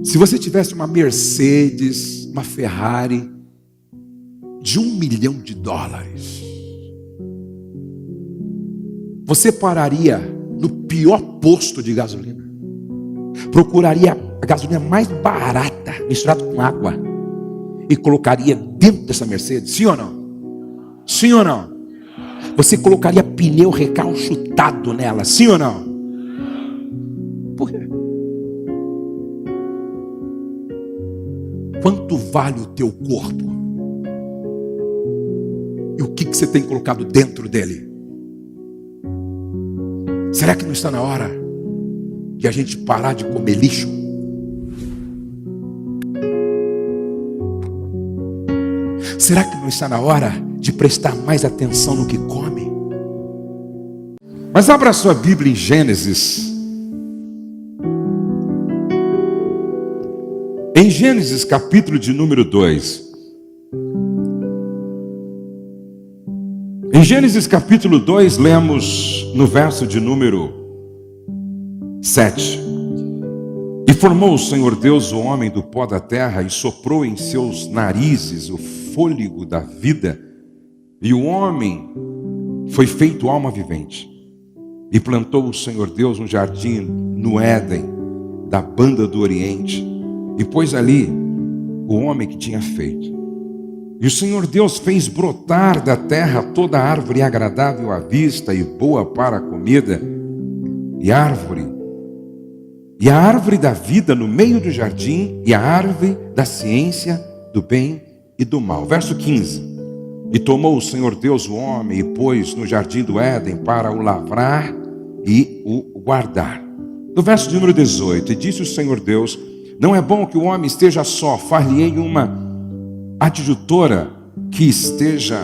Se você tivesse uma Mercedes, uma Ferrari de $1 milhão, você pararia no pior posto de gasolina, procuraria a gasolina mais barata, misturada com água, e colocaria dentro dessa Mercedes, sim ou não? Sim ou não? Você colocaria pneu recalchutado nela, sim ou não? Por quê? Quanto vale o teu corpo? E o que você tem colocado dentro dele? Será que não está na hora de a gente parar de comer lixo? Será que não está na hora de prestar mais atenção no que come? Mas abra a sua Bíblia em Gênesis. Em Gênesis capítulo de número 2. Em Gênesis capítulo 2, lemos no verso de número 7. E formou o Senhor Deus o homem do pó da terra e soprou em seus narizes o fôlego da vida, e o homem foi feito alma vivente. E plantou o Senhor Deus um jardim no Éden, da banda do Oriente, e pôs ali o homem que tinha feito. E o Senhor Deus fez brotar da terra toda árvore agradável à vista e boa para a comida, e a árvore da vida no meio do jardim, e a árvore da ciência do bem e do mal. Verso 15. E tomou o Senhor Deus o homem e pôs no jardim do Éden para o lavrar e o guardar. No verso de número 18, e disse o Senhor Deus: não é bom que o homem esteja só, far-lhe-ei uma adjutora que esteja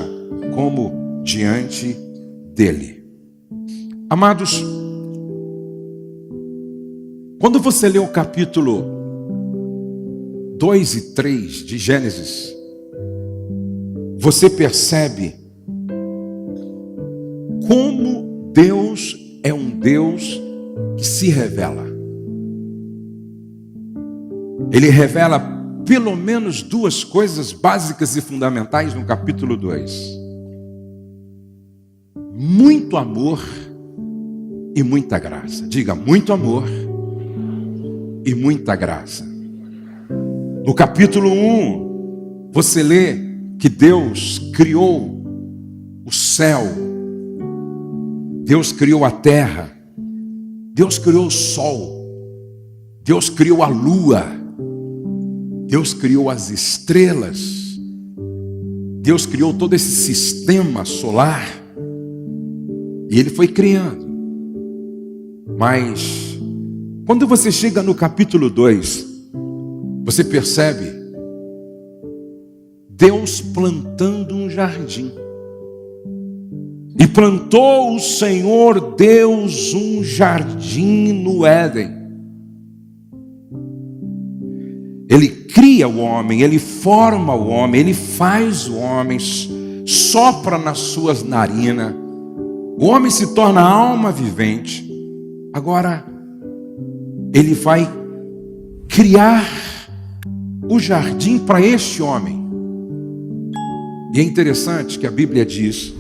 como diante dele. Amados, quando você lê o capítulo 2 e 3 de Gênesis, você percebe como Deus é um Deus que se revela. Ele revela pelo menos duas coisas básicas e fundamentais no capítulo 2. Muito amor e muita graça. Diga, muito amor e muita graça. No capítulo 1, você lê que Deus criou o céu, Deus criou a terra, Deus criou o sol, Deus criou a lua, Deus criou as estrelas, Deus criou todo esse sistema solar, e Ele foi criando. Mas quando você chega no capítulo 2, você percebe Deus plantando um jardim. E plantou o Senhor Deus um jardim no Éden. Ele cria o homem, Ele forma o homem, Ele faz o homem, sopra nas suas narinas. O homem se torna alma vivente. Agora, Ele vai criar o jardim para este homem. E é interessante que a Bíblia diz: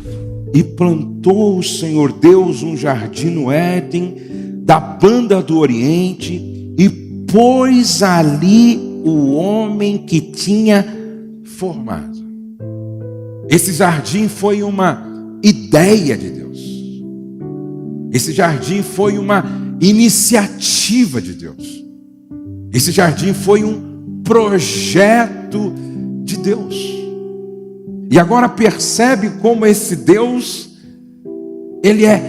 e plantou o Senhor Deus um jardim no Éden, da banda do Oriente, e pôs ali o homem que tinha formado. Esse jardim foi uma ideia de Deus. Esse jardim foi uma iniciativa de Deus. Esse jardim foi um projeto de Deus. E agora percebe como esse Deus, Ele é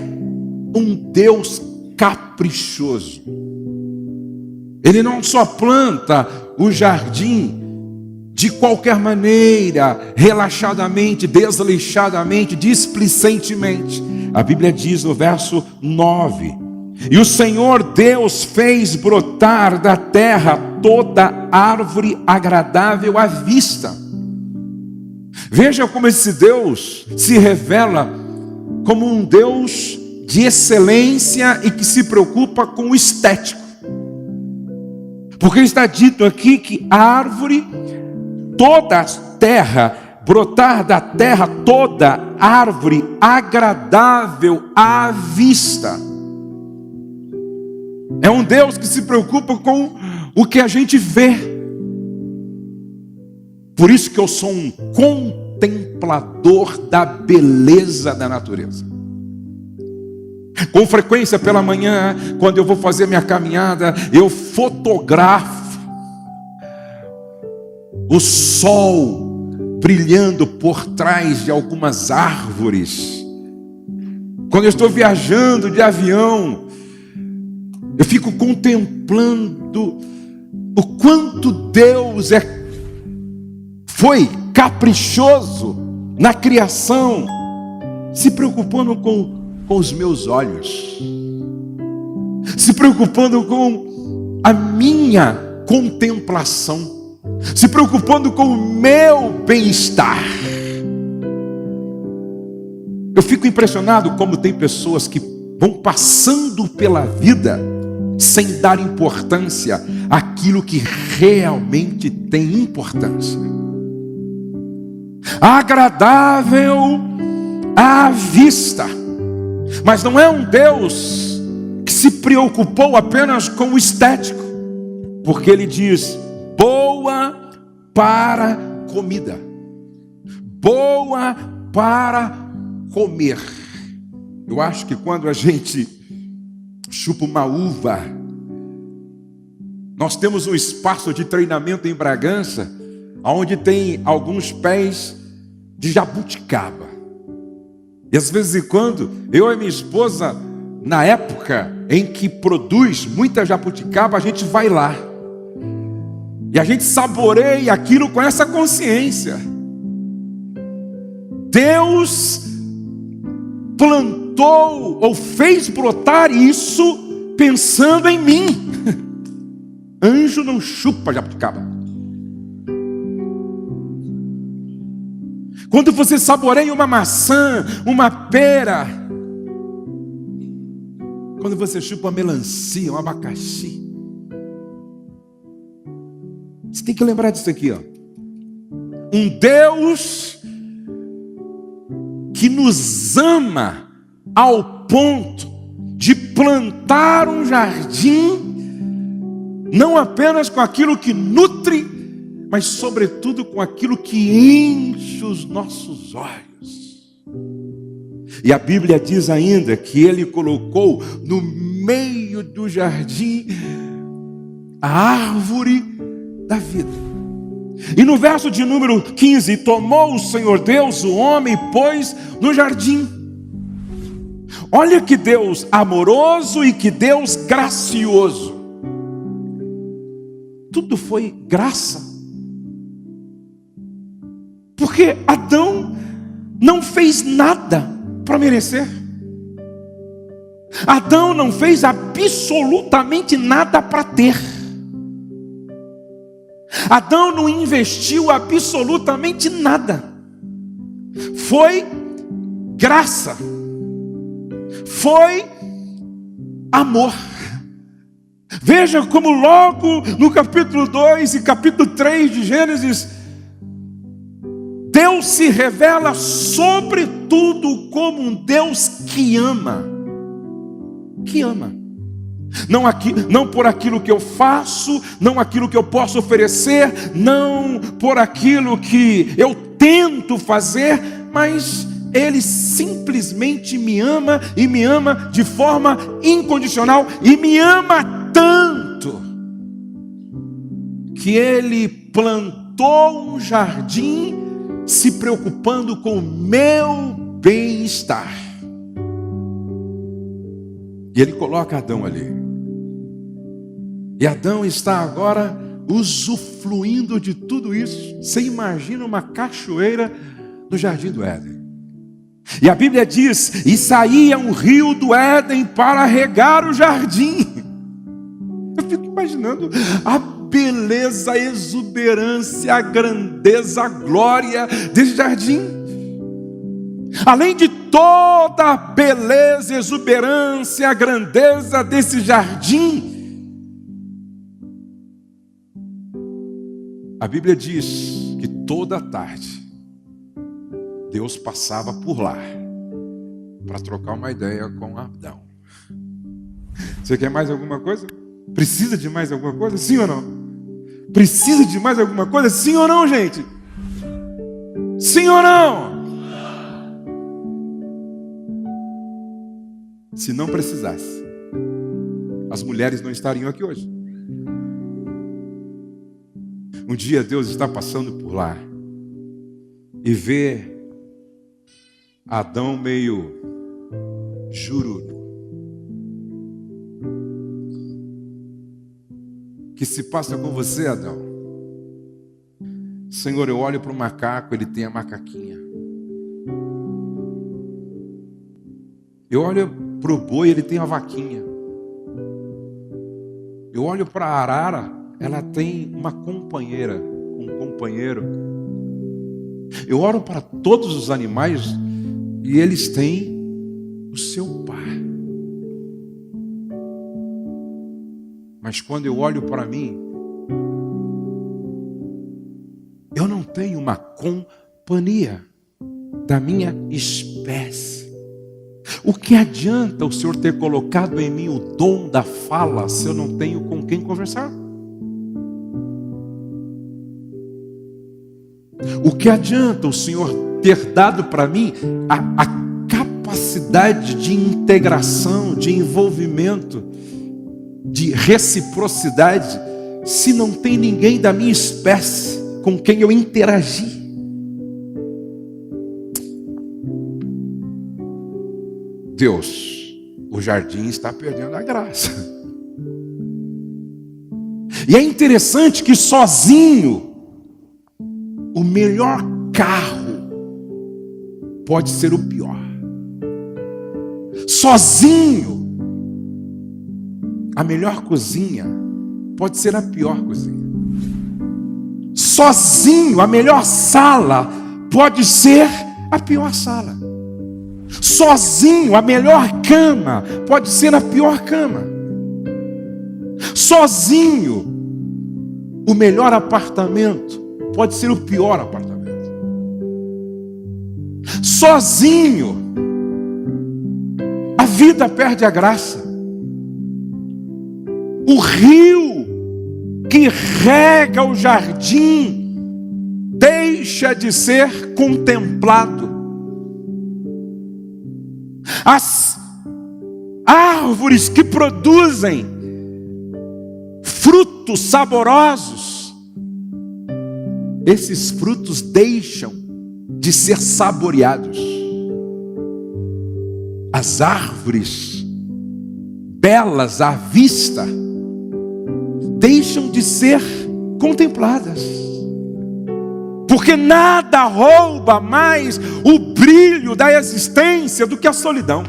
um Deus caprichoso. Ele não só planta o jardim de qualquer maneira, relaxadamente, desleixadamente, displicentemente. A Bíblia diz no verso 9: e o Senhor Deus fez brotar da terra toda árvore agradável à vista. Veja como esse Deus se revela como um Deus de excelência e que se preocupa com o estético. Porque está dito aqui que a árvore, toda a terra, brotar da terra toda árvore agradável à vista. É um Deus que se preocupa com o que a gente vê. Por isso que eu sou um contemplador da beleza da natureza. Com frequência pela manhã, quando eu vou fazer minha caminhada, eu fotografo o sol brilhando por trás de algumas árvores. Quando eu estou viajando de avião, eu fico contemplando o quanto Deus foi caprichoso na criação, se preocupando com os meus olhos, se preocupando com a minha contemplação, se preocupando com o meu bem-estar. Eu fico impressionado como tem pessoas que vão passando pela vida sem dar importância àquilo que realmente tem importância. Agradável à vista. Mas não é um Deus que se preocupou apenas com o estético, porque Ele diz: boa para comida, boa para comer. Eu acho que quando a gente chupa uma uva, nós temos um espaço de treinamento em Bragança, onde tem alguns pés de jabuticaba. E às vezes em quando, eu e minha esposa, na época em que produz muita jabuticaba, a gente vai lá. E a gente saboreia aquilo com essa consciência. Deus plantou ou fez brotar isso pensando em mim. Anjo não chupa jabuticaba. Quando você saboreia uma maçã, uma pera, quando você chupa uma melancia, um abacaxi, você tem que lembrar disso aqui, ó. Um Deus que nos ama ao ponto de plantar um jardim, não apenas com aquilo que nutre, mas sobretudo com aquilo que enche os nossos olhos. E a Bíblia diz ainda que Ele colocou no meio do jardim a árvore da vida. E no verso de número 15, tomou o Senhor Deus o homem e pôs no jardim. Olha que Deus amoroso e que Deus gracioso. Tudo foi graça. Porque Adão não fez nada para merecer. Adão não fez absolutamente nada para ter. Adão não investiu absolutamente nada. Foi graça. Foi amor. Veja como logo no capítulo 2 e capítulo 3 de Gênesis, Deus se revela sobretudo como um Deus que ama. Que ama. Não por aquilo que eu faço, não aquilo que eu posso oferecer, não por aquilo que eu tento fazer, mas Ele simplesmente me ama e me ama de forma incondicional e me ama tanto que Ele plantou um jardim se preocupando com o meu bem-estar. E Ele coloca Adão ali. E Adão está agora usufruindo de tudo isso. Você imagina uma cachoeira no jardim do Éden. E a Bíblia diz: e saía um rio do Éden para regar o jardim. Eu fico imaginando a beleza, a exuberância, a grandeza, a glória desse jardim. Além de toda a beleza, exuberância, a grandeza desse jardim, A Bíblia diz que toda tarde Deus passava por lá para trocar uma ideia com Adão. Você quer mais alguma coisa? Precisa de mais alguma coisa? Sim ou não? Precisa de mais alguma coisa? Sim ou não, gente? Sim ou não? Se não precisasse, as mulheres não estariam aqui hoje. Um dia Deus está passando por lá e vê Adão meio jururu. Que se passa com você, Adão? Senhor, eu olho para o macaco, ele tem a macaquinha. Eu olho para o boi, ele tem a vaquinha. Eu olho para a arara, ela tem uma companheira, um companheiro. Eu olho para todos os animais e eles têm o seu pai. Mas quando eu olho para mim, eu não tenho uma companhia da minha espécie. O que adianta o Senhor ter colocado em mim o dom da fala se eu não tenho com quem conversar? O que adianta o Senhor ter dado para mim a capacidade de integração, de envolvimento, de reciprocidade, se não tem ninguém da minha espécie com quem eu interagir? Deus, o jardim está perdendo a graça. E é interessante que sozinho, o melhor carro pode ser o pior. Sozinho, a melhor cozinha pode ser a pior cozinha. Sozinho, a melhor sala pode ser a pior sala. Sozinho, a melhor cama pode ser a pior cama. Sozinho, o melhor apartamento pode ser o pior apartamento. Sozinho, a vida perde a graça. O rio que rega o jardim deixa de ser contemplado. As árvores que produzem frutos saborosos, esses frutos deixam de ser saboreados. As árvores belas à vista deixam de ser contempladas, porque nada rouba mais o brilho da existência do que a solidão.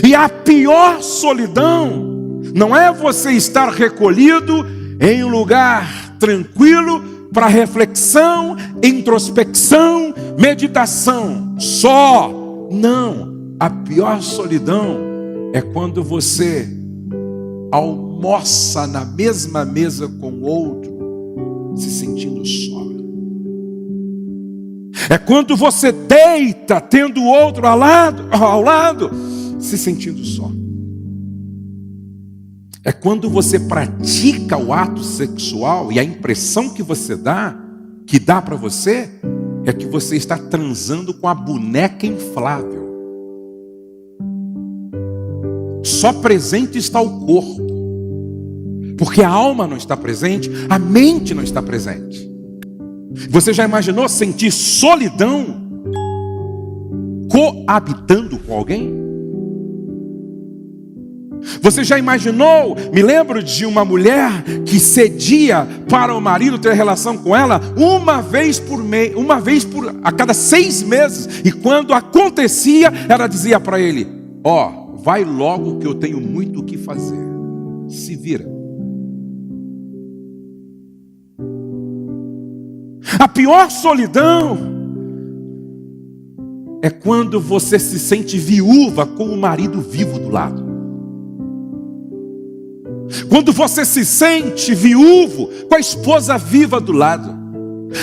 E a pior solidão não é você estar recolhido em um lugar tranquilo para reflexão, introspecção, meditação só. Não, a pior solidão é quando você almoça na mesma mesa com o outro, se sentindo só. É quando você deita tendo o outro ao lado, se sentindo só. É quando você pratica o ato sexual e a impressão que dá para você, é que você está transando com a boneca inflável. Só presente está o corpo, porque a alma não está presente, a mente não está presente. Você já imaginou sentir solidão coabitando com alguém? Você já imaginou? Me lembro de uma mulher que cedia para o marido ter relação com ela uma vez a cada 6 meses. E quando acontecia, ela dizia para ele: vai logo que eu tenho muito o que fazer. Se vira. A pior solidão é quando você se sente viúva com o marido vivo do lado. Quando você se sente viúvo com a esposa viva do lado.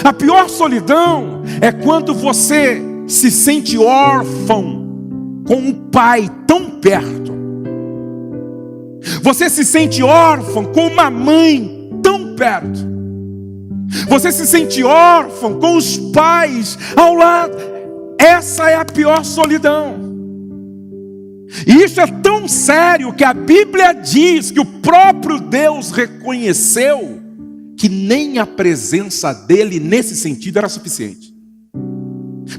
A pior solidão é quando você se sente órfão com um pai tão perto. Você se sente órfão com uma mãe tão perto. Você se sente órfão com os pais ao lado. Essa é a pior solidão. E isso é tão sério que a Bíblia diz que o próprio Deus reconheceu que nem a presença dele nesse sentido era suficiente.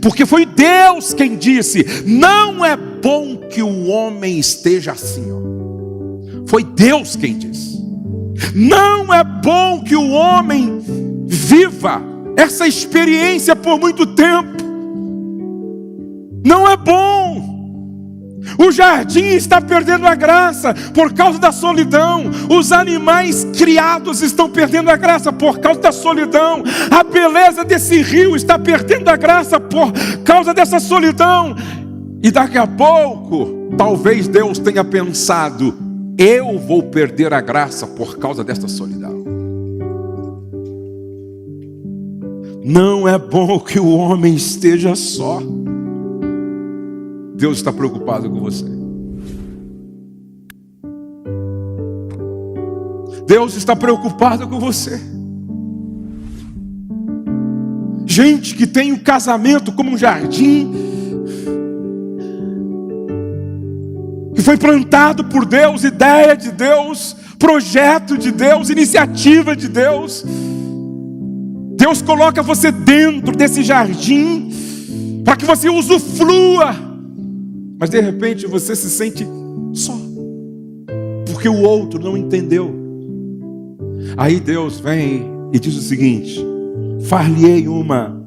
Porque foi Deus quem disse: não é bom que o homem esteja assim. Foi Deus quem disse: não é bom que o homem viva essa experiência por muito tempo. Não é bom. O jardim está perdendo a graça por causa da solidão. Os animais criados estão perdendo a graça por causa da solidão. A beleza desse rio está perdendo a graça por causa dessa solidão. E daqui a pouco, talvez Deus tenha pensado: eu vou perder a graça por causa desta solidão. Não é bom que o homem esteja só. Deus está preocupado com você. Deus está preocupado com você. Gente que tem o casamento como um jardim, que foi plantado por Deus, ideia de Deus, projeto de Deus, iniciativa de Deus. Deus coloca você dentro desse jardim para que você usufrua. Mas de repente você se sente só, porque o outro não entendeu. Aí Deus vem e diz o seguinte: far-lhe-ei uma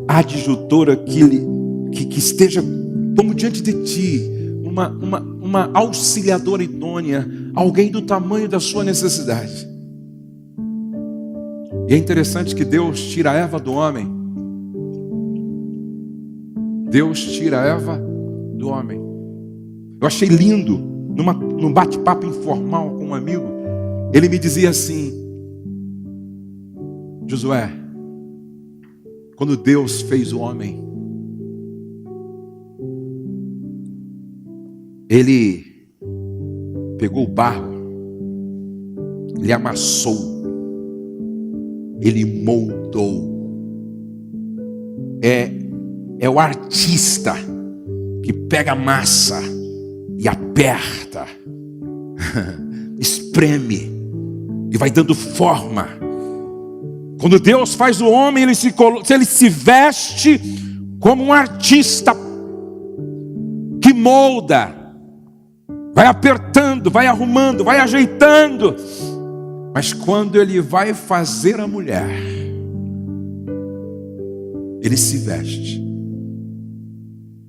adjutora que esteja como diante de ti, uma auxiliadora idônea, alguém do tamanho da sua necessidade. E é interessante que Deus tira a Eva do homem. Deus tira a Eva do homem. Eu achei lindo, num bate-papo informal com um amigo, ele me dizia assim: Josué, quando Deus fez o homem, Ele pegou o barro, Ele amassou, Ele moldou. É o artista que pega a massa e aperta, espreme e vai dando forma. Quando Deus faz o homem, ele se veste como um artista que molda, vai apertando, vai arrumando, vai ajeitando. Mas quando ele vai fazer a mulher, ele se veste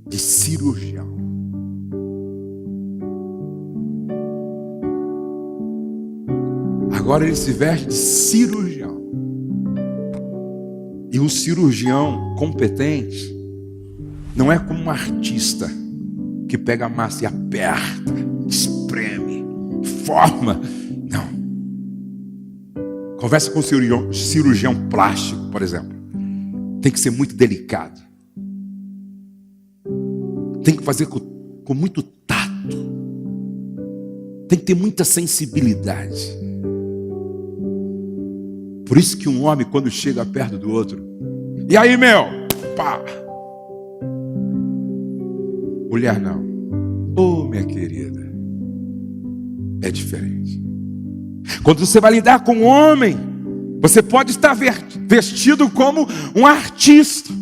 de cirurgião. Agora ele se veste de cirurgião. E um cirurgião competente não é como um artista que pega a massa e aperta, espreme, forma. Não. Conversa com um cirurgião plástico, por exemplo. Tem que ser muito delicado. Tem que fazer com muito tato. Tem que ter muita sensibilidade. Por isso que um homem, quando chega perto do outro, e aí, meu? Pá! Mulher não. Oh, minha querida, é diferente. Quando você vai lidar com um homem, você pode estar vestido como um artista.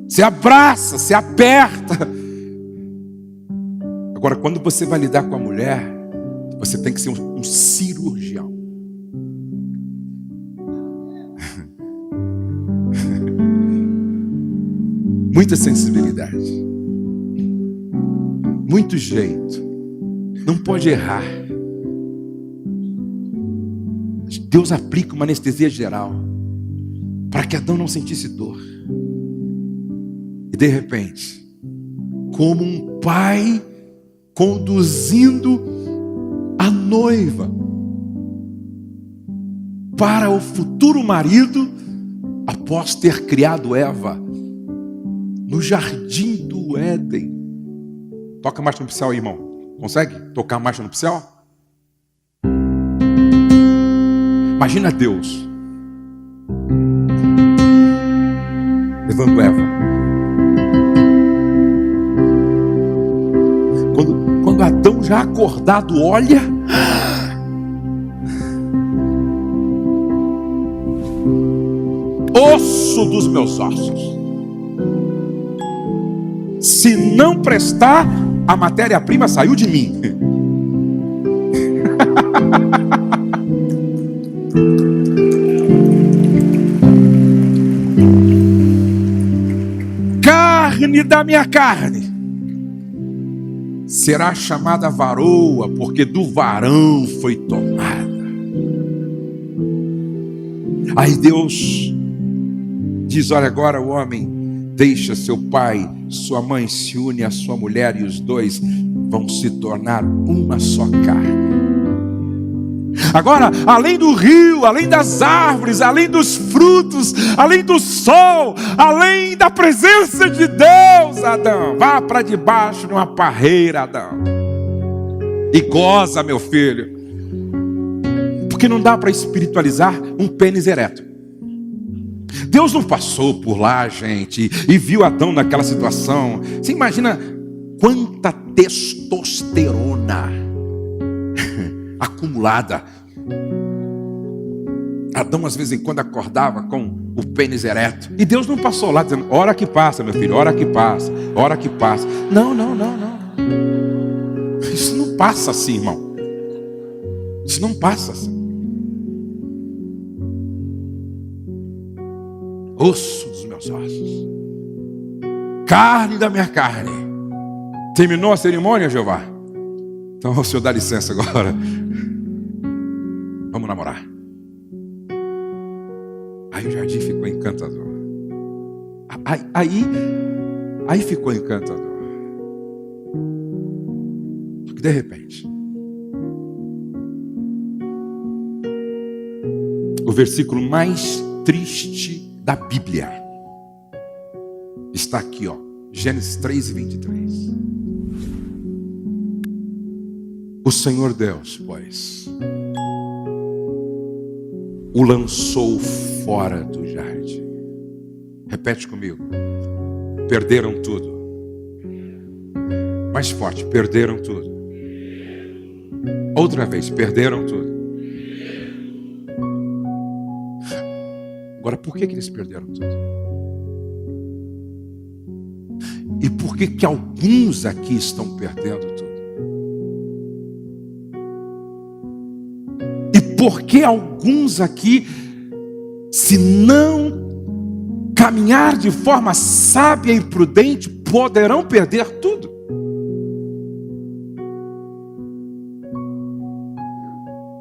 Se abraça, se aperta. Agora, quando você vai lidar com a mulher, você tem que ser um cirurgião. Muita sensibilidade, muito jeito, não pode errar. Deus aplica uma anestesia geral para que Adão não sentisse dor. E de repente, como um pai conduzindo a noiva para o futuro marido após ter criado Eva no jardim do Éden. Toca marcha nupcial aí, irmão. Consegue tocar marcha nupcial? Imagina Deus levando Eva. Quando Adão já acordado olha, osso dos meus ossos. Se não prestar, a matéria-prima saiu de mim. Carne da minha carne será chamada varoa, porque do varão foi tomada. Aí Deus diz: olha, agora o homem deixa seu pai, sua mãe, se une à sua mulher, e os dois vão se tornar uma só carne. Agora, além do rio, além das árvores, além dos frutos, além do sol, além da presença de Deus, Adão, vá para debaixo de uma parreira, Adão, e goza, meu filho, porque não dá para espiritualizar um pênis ereto. Deus não passou por lá, gente, e viu Adão naquela situação. Você imagina quanta testosterona acumulada. Adão, às vezes em quando, acordava com o pênis ereto. E Deus não passou lá dizendo: hora que passa, meu filho, hora que passa, hora que passa. Não. Isso não passa assim, irmão. Isso não passa assim. Osso dos meus ossos, carne da minha carne. Terminou a cerimônia, Jeová? Então o Senhor dá licença agora. Vamos namorar. Aí o jardim ficou encantador. Aí ficou encantador. Só que de repente, o versículo mais triste da Bíblia está aqui, ó, Gênesis 3:23. O Senhor Deus, pois, o lançou fora do jardim. Repete comigo. Perderam tudo. Mais forte, perderam tudo. Outra vez, perderam tudo. Agora, por que eles perderam tudo? E por que alguns aqui estão perdendo tudo? E por que alguns aqui, se não caminhar de forma sábia e prudente, poderão perder tudo?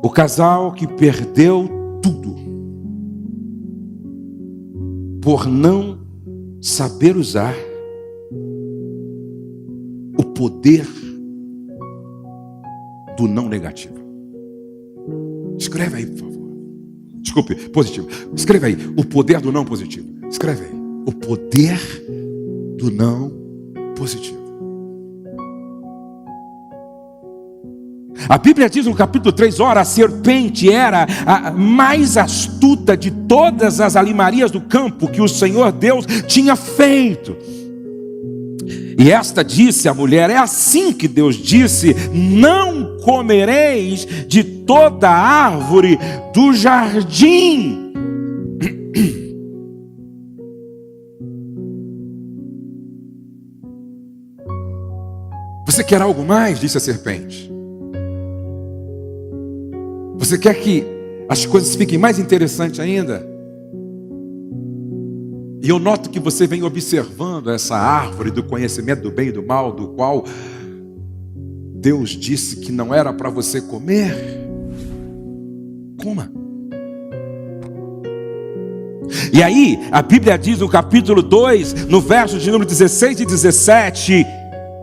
O casal que perdeu tudo por não saber usar o poder do não negativo. Escreve aí, por favor. Desculpe, positivo. Escreve aí, o poder do não positivo. Escreve aí, o poder do não positivo. A Bíblia diz no capítulo 3, ora, a serpente era a mais astuta de todas as alimarias do campo que o Senhor Deus tinha feito. E esta disse à mulher: é assim que Deus disse: não comereis de toda árvore do jardim. Você quer algo mais? Disse a serpente. Você quer que as coisas fiquem mais interessantes ainda? E eu noto que você vem observando essa árvore do conhecimento do bem e do mal, do qual Deus disse que não era para você comer. Coma. E aí, a Bíblia diz no capítulo 2, no verso de número 16 e 17,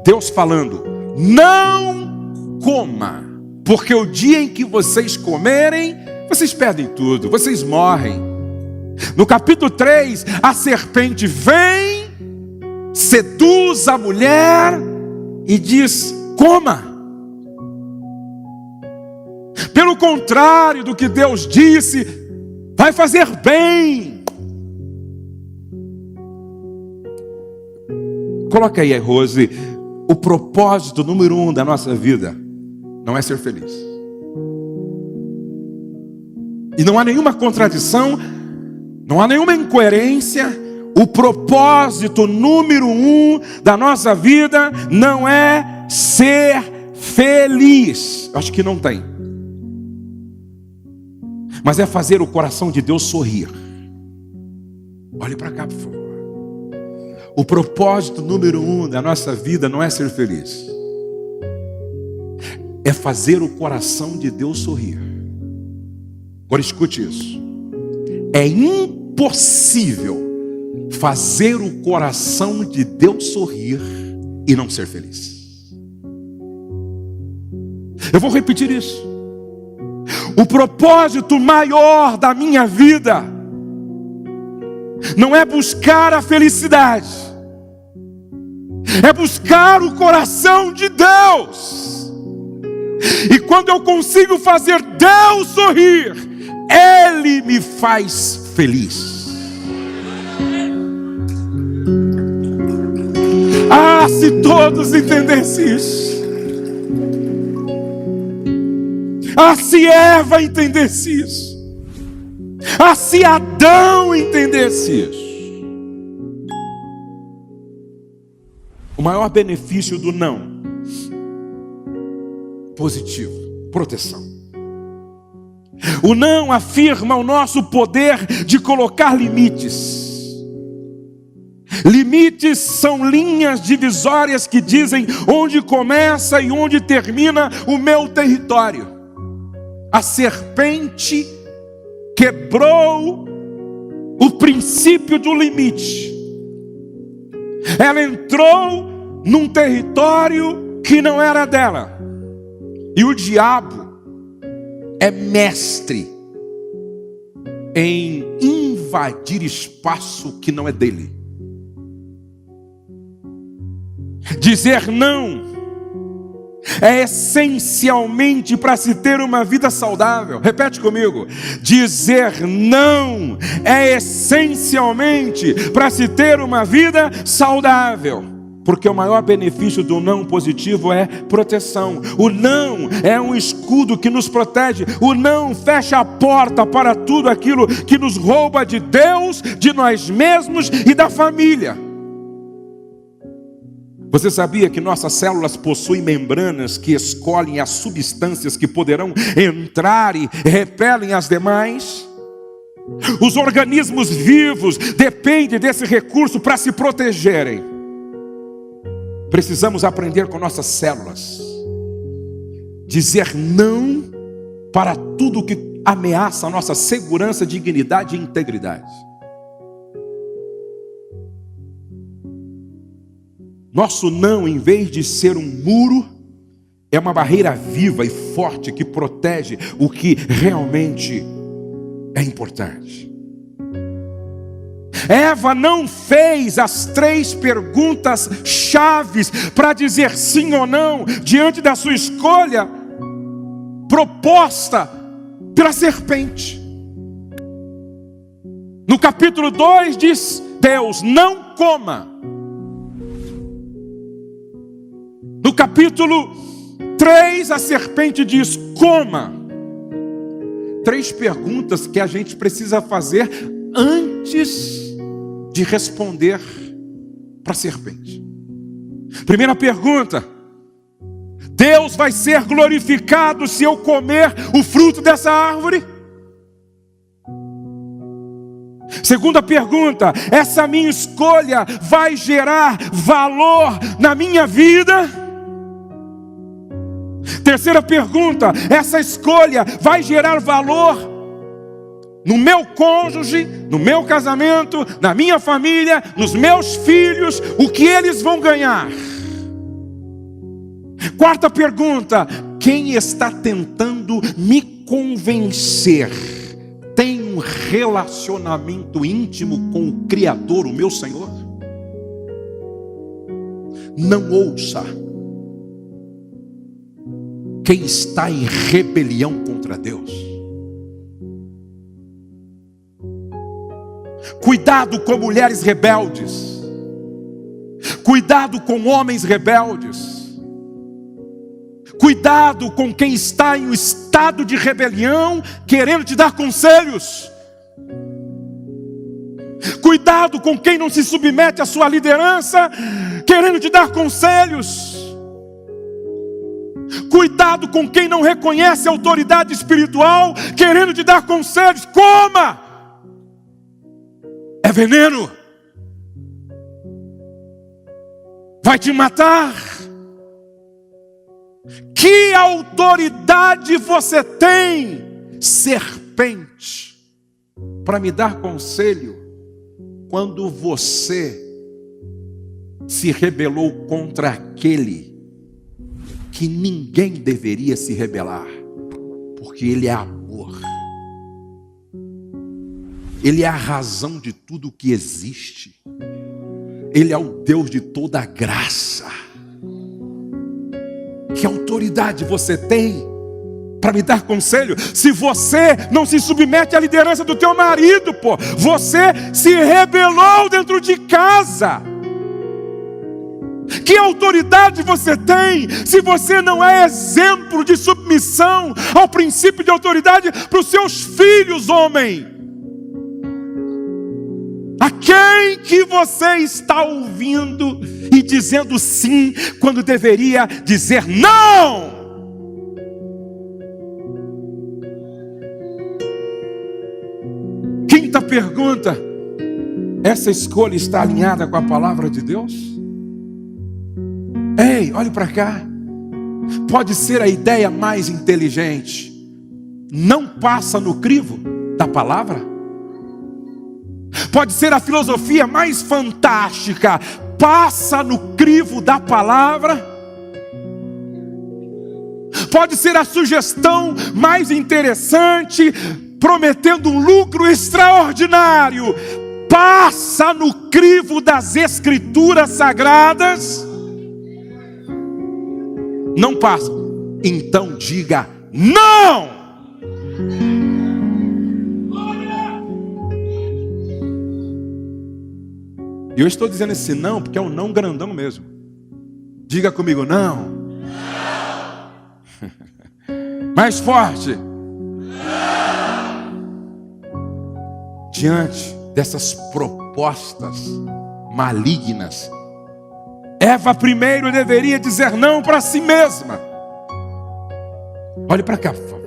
Deus falando: não coma, porque o dia em que vocês comerem, vocês perdem tudo, vocês morrem. No capítulo 3, a serpente vem, seduz a mulher e diz: coma. Pelo contrário do que Deus disse, vai fazer bem. Coloca aí, Rose, o propósito número 1 da nossa vida não é ser feliz. E não há nenhuma contradição, não há nenhuma incoerência. O propósito número 1 da nossa vida não é ser feliz. Acho que não tem. Mas é fazer o coração de Deus sorrir. Olhe para cá, por favor. O propósito número 1 da nossa vida não é ser feliz. É fazer o coração de Deus sorrir. Agora escute isso. É impossível fazer o coração de Deus sorrir e não ser feliz. Eu vou repetir isso. O propósito maior da minha vida não é buscar a felicidade, é buscar o coração de Deus. E quando eu consigo fazer Deus sorrir, Ele me faz feliz. Ah, se todos entendessem isso. Ah, se Eva entendesse isso. Ah, se Adão entendesse isso. O maior benefício do não positivo, proteção. O não afirma o nosso poder de colocar limites. Limites são linhas divisórias que dizem onde começa e onde termina o meu território. A serpente quebrou o princípio do limite. Ela entrou num território que não era dela. E o diabo é mestre em invadir espaço que não é dele. Dizer não é essencialmente para se ter uma vida saudável. Repete comigo. Dizer não é essencialmente para se ter uma vida saudável. Porque o maior benefício do não positivo é proteção. O não é um escudo que nos protege. O não fecha a porta para tudo aquilo que nos rouba de Deus, de nós mesmos e da família. Você sabia que nossas células possuem membranas que escolhem as substâncias que poderão entrar e repelem as demais? Os organismos vivos dependem desse recurso para se protegerem. Precisamos aprender com nossas células. Dizer não para tudo que ameaça a nossa segurança, dignidade e integridade. Nosso não, em vez de ser um muro, é uma barreira viva e forte que protege o que realmente é importante. Eva não fez as 3 perguntas chaves para dizer sim ou não diante da sua escolha proposta pela serpente. No capítulo 2 diz Deus: não coma. No capítulo 3 a serpente diz: coma. 3 perguntas que a gente precisa fazer antes de responder para a serpente. Primeira pergunta: Deus vai ser glorificado se eu comer o fruto dessa árvore? Segunda pergunta: essa minha escolha vai gerar valor na minha vida? Terceira pergunta: essa escolha vai gerar valor no meu cônjuge, no meu casamento, na minha família, nos meus filhos? O que eles vão ganhar? Quarta pergunta: quem está tentando me convencer tem um relacionamento íntimo com o Criador, o meu Senhor? Não ouça quem está em rebelião contra Deus. Cuidado com mulheres rebeldes. Cuidado com homens rebeldes. Cuidado com quem está em um estado de rebelião, querendo te dar conselhos. Cuidado com quem não se submete à sua liderança, querendo te dar conselhos. Cuidado com quem não reconhece a autoridade espiritual, querendo te dar conselhos. Coma! É veneno. Vai te matar. Que autoridade você tem, serpente, para me dar conselho, quando você se rebelou contra aquele que ninguém deveria se rebelar, porque Ele é amor. Ele é a razão de tudo que existe. Ele é o Deus de toda a graça. Que autoridade você tem para me dar conselho? Se você não se submete à liderança do teu marido, você se rebelou dentro de casa. Que autoridade você tem se você não é exemplo de submissão ao princípio de autoridade para os seus filhos, homem? A quem que você está ouvindo e dizendo sim quando deveria dizer não? Quinta pergunta: essa escolha está alinhada com a palavra de Deus? Ei, olhe para cá. Pode ser a ideia mais inteligente, não passa no crivo da palavra? Pode ser a filosofia mais fantástica, passa no crivo da palavra? Pode ser a sugestão mais interessante, prometendo um lucro extraordinário, passa no crivo das Escrituras Sagradas? Não passa. Então diga não! E eu estou dizendo esse não porque é um não grandão mesmo. Diga comigo, não. Não. Mais forte. Não. Diante dessas propostas malignas, Eva primeiro deveria dizer não para si mesma. Olhe para cá, por favor.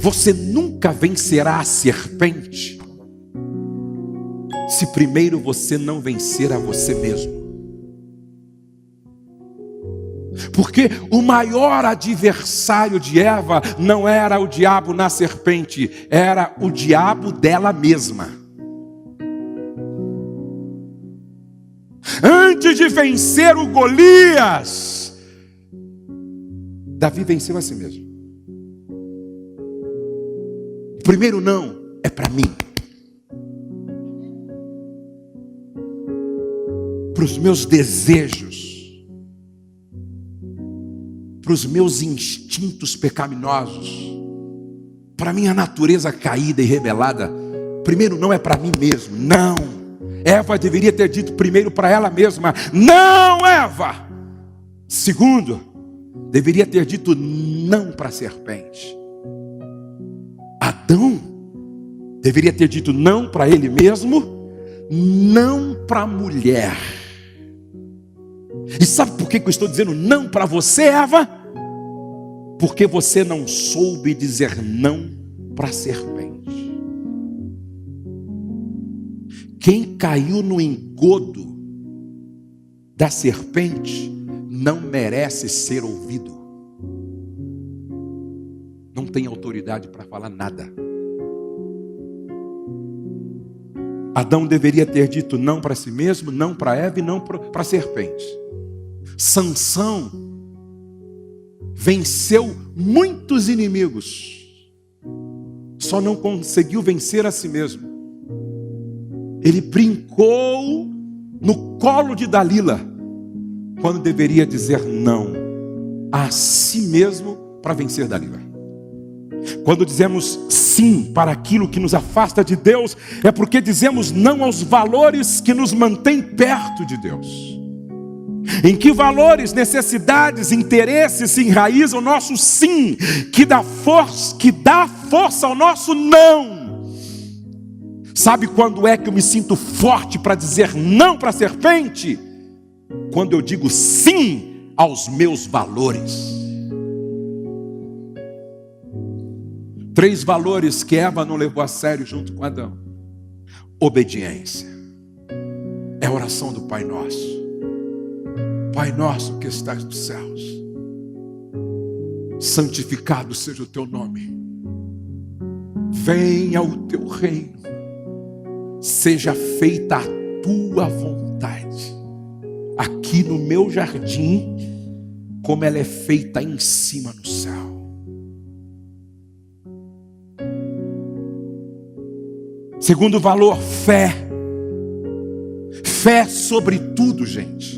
Você nunca vencerá a serpente se primeiro você não vencer a você mesmo. Porque o maior adversário de Eva não era o diabo na serpente, era o diabo dela mesma. Antes de vencer o Golias, Davi venceu a si mesmo. O primeiro não é para mim. Para os meus desejos, para os meus instintos pecaminosos, para a minha natureza caída e rebelada. Primeiro não é para mim mesmo, não. Eva deveria ter dito primeiro para ela mesma, não, Eva. Segundo, deveria ter dito não para a serpente. Adão deveria ter dito não para ele mesmo, não para a mulher. E sabe por que eu estou dizendo não para você, Eva? Porque você não soube dizer não para a serpente. Quem caiu no engodo da serpente não merece ser ouvido. Não tem autoridade para falar nada. Adão deveria ter dito não para si mesmo, não para Eva e não para a serpente. Sansão venceu muitos inimigos só não conseguiu vencer a si mesmo. Ele brincou no colo de Dalila, quando deveria dizer não a si mesmo para vencer Dalila. Quando dizemos sim para aquilo que nos afasta de Deus, é porque dizemos não aos valores que nos mantêm perto de Deus. Em que valores, necessidades, interesses se enraizam o nosso sim, que dá força ao nosso não. Sabe quando é que eu me sinto forte para dizer não para a serpente? Quando eu digo sim aos meus valores. 3 valores que Eva não levou a sério junto com Adão. Obediência. É a oração do Pai Nosso. Pai nosso que estás nos céus, santificado seja o teu nome. Venha o teu reino. Seja feita a tua vontade, aqui no meu jardim, como ela é feita em cima no céu. Segundo valor, fé. Fé sobre tudo, gente.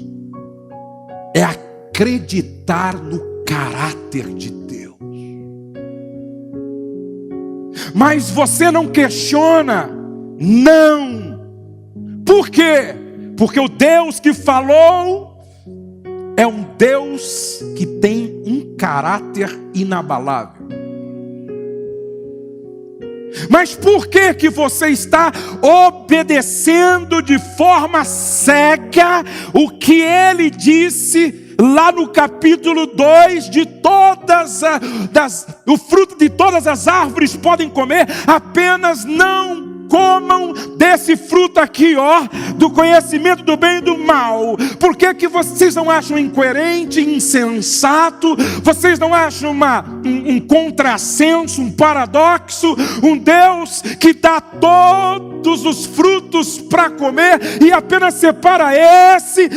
É acreditar no caráter de Deus. Mas você não questiona. Não. Por quê? Porque o Deus que falou é um Deus que tem um caráter inabalável. Mas por que que você está obedecendo de forma cega o que ele disse lá no capítulo 2, o fruto de todas as árvores podem comer, apenas não comam desse fruto aqui, do conhecimento do bem e do mal. Por que que vocês não acham incoerente, insensato? Vocês não acham um contrassenso, um paradoxo? Um Deus que dá todos os frutos para comer e apenas separa esse?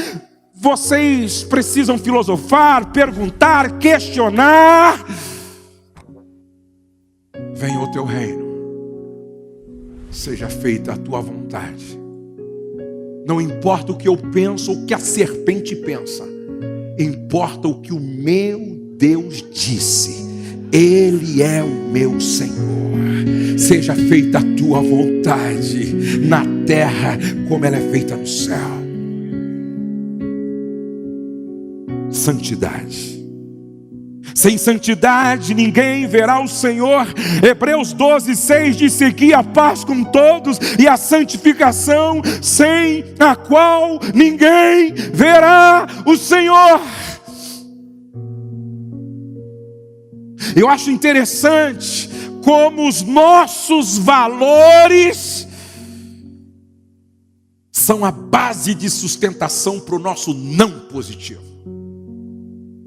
Vocês precisam filosofar, perguntar, questionar. Venha o teu reino. Seja feita a tua vontade. Não importa o que eu penso ou o que a serpente pensa. Importa o que o meu Deus disse. Ele é o meu Senhor. Seja feita a tua vontade na terra como ela é feita no céu. Santidade. Sem santidade ninguém verá o Senhor. Hebreus 12:6 diz: segui a paz com todos e a santificação, sem a qual ninguém verá o Senhor. Eu acho interessante como os nossos valores são a base de sustentação para o nosso não positivo.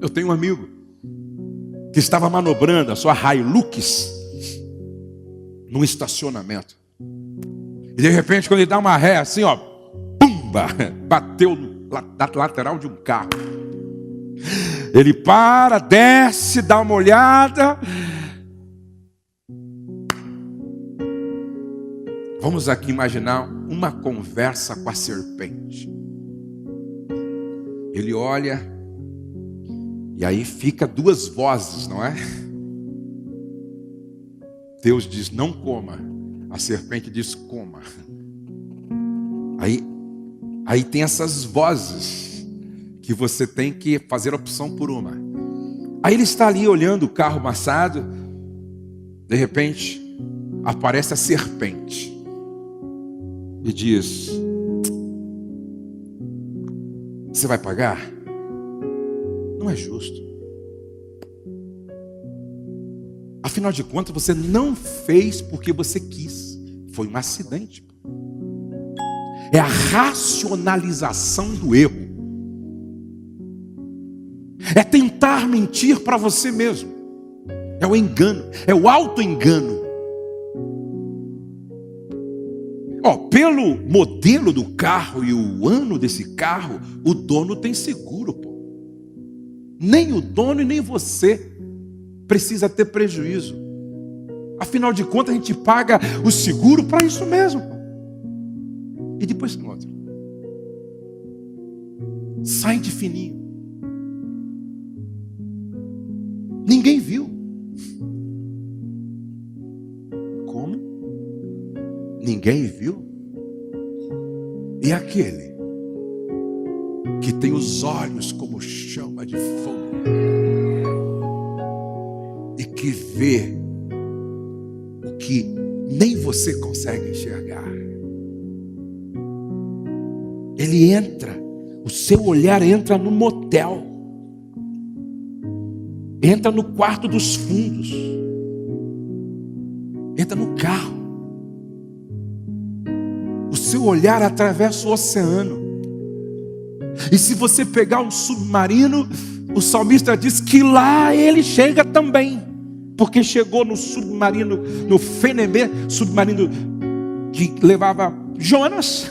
Eu tenho um amigo que estava manobrando a sua Hilux num estacionamento. E de repente, quando ele dá uma ré assim, pumba, bateu na lateral de um carro. Ele para, desce, dá uma olhada. Vamos aqui imaginar uma conversa com a serpente. Ele olha. E aí fica 2 vozes, não é? Deus diz, não coma. A serpente diz, coma. Aí tem essas vozes que você tem que fazer opção por uma. Aí ele está ali olhando o carro amassado. De repente, aparece a serpente. E diz, você vai pagar? Não é justo. Afinal de contas, você não fez porque você quis. Foi um acidente. É a racionalização do erro. É tentar mentir para você mesmo. É o engano. É o auto-engano. Pelo modelo do carro e o ano desse carro, o dono tem seguro, pô. Nem o dono e nem você precisa ter prejuízo. Afinal de contas, a gente paga o seguro para isso mesmo. E depois tem outro. Sai de fininho. Ninguém viu. Como? Ninguém viu? E aquele que tem os olhos como chama de fogo e que vê o que nem você consegue enxergar. Ele entra, o seu olhar entra no motel, entra no quarto dos fundos, entra no carro. O seu olhar atravessa o oceano. E se você pegar um submarino, o salmista diz que lá ele chega também, porque chegou no submarino, no Fenemê, submarino que levava Jonas.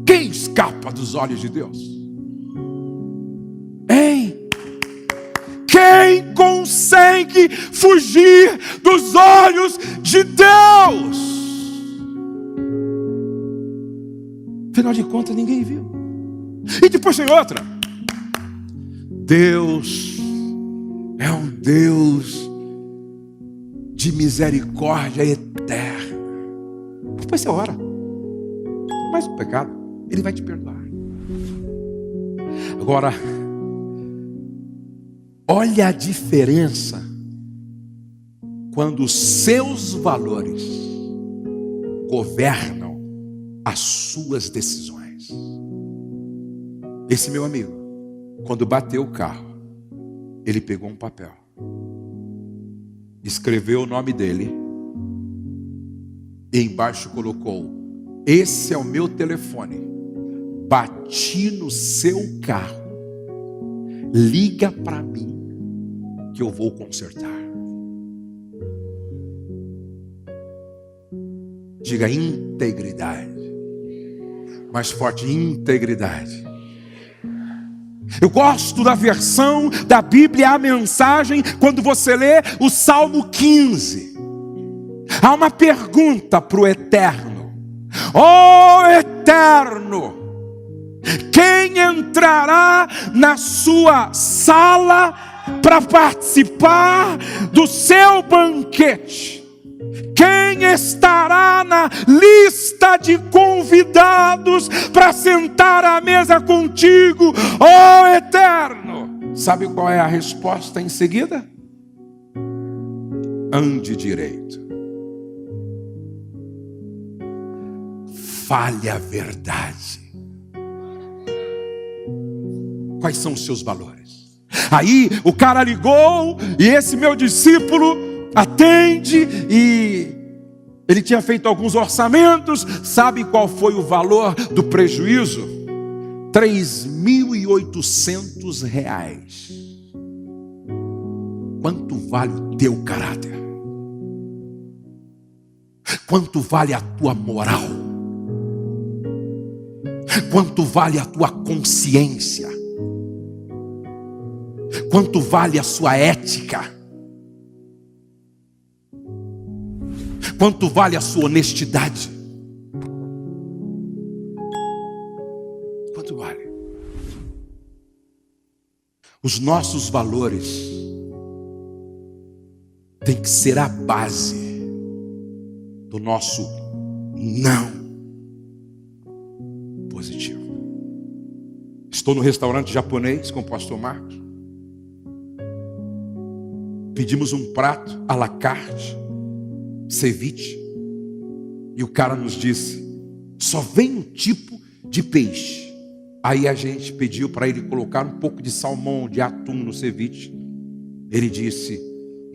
Quem escapa dos olhos de Deus? Hein? Quem consegue fugir dos olhos de Deus? Afinal de contas, ninguém viu. E depois tem outra. Deus é um Deus de misericórdia eterna. Depois você ora. Mas o pecado, Ele vai te perdoar. Agora, olha a diferença quando os seus valores governam as suas decisões. Esse meu amigo, quando bateu o carro, ele pegou um papel, escreveu o nome dele e embaixo colocou: esse é o meu telefone, bati no seu carro, liga para mim que eu vou consertar. Diga integridade. Mais forte, integridade. Eu gosto da versão da Bíblia, a mensagem, quando você lê o Salmo 15. Há uma pergunta para o Eterno. Ó Eterno, quem entrará na sua sala para participar do seu banquete? Quem estará na lista de convidados para sentar à mesa contigo, ó Eterno? Sabe qual é a resposta em seguida? Ande direito. Fale a verdade. Quais são os seus valores? Aí o cara ligou e esse meu discípulo atende e ele tinha feito alguns orçamentos. Sabe qual foi o valor do prejuízo? R$3.800. Quanto vale o teu caráter? Quanto vale a tua moral? Quanto vale a tua consciência? Quanto vale a sua ética? Quanto vale a sua honestidade? Quanto vale? Os nossos valores têm que ser a base do nosso não positivo. Estou no restaurante japonês com o pastor Marcos. Pedimos um prato à la carte, ceviche, e o cara nos disse: só vem um tipo de peixe. Aí a gente pediu para ele colocar um pouco de salmão, de atum no ceviche. Ele disse: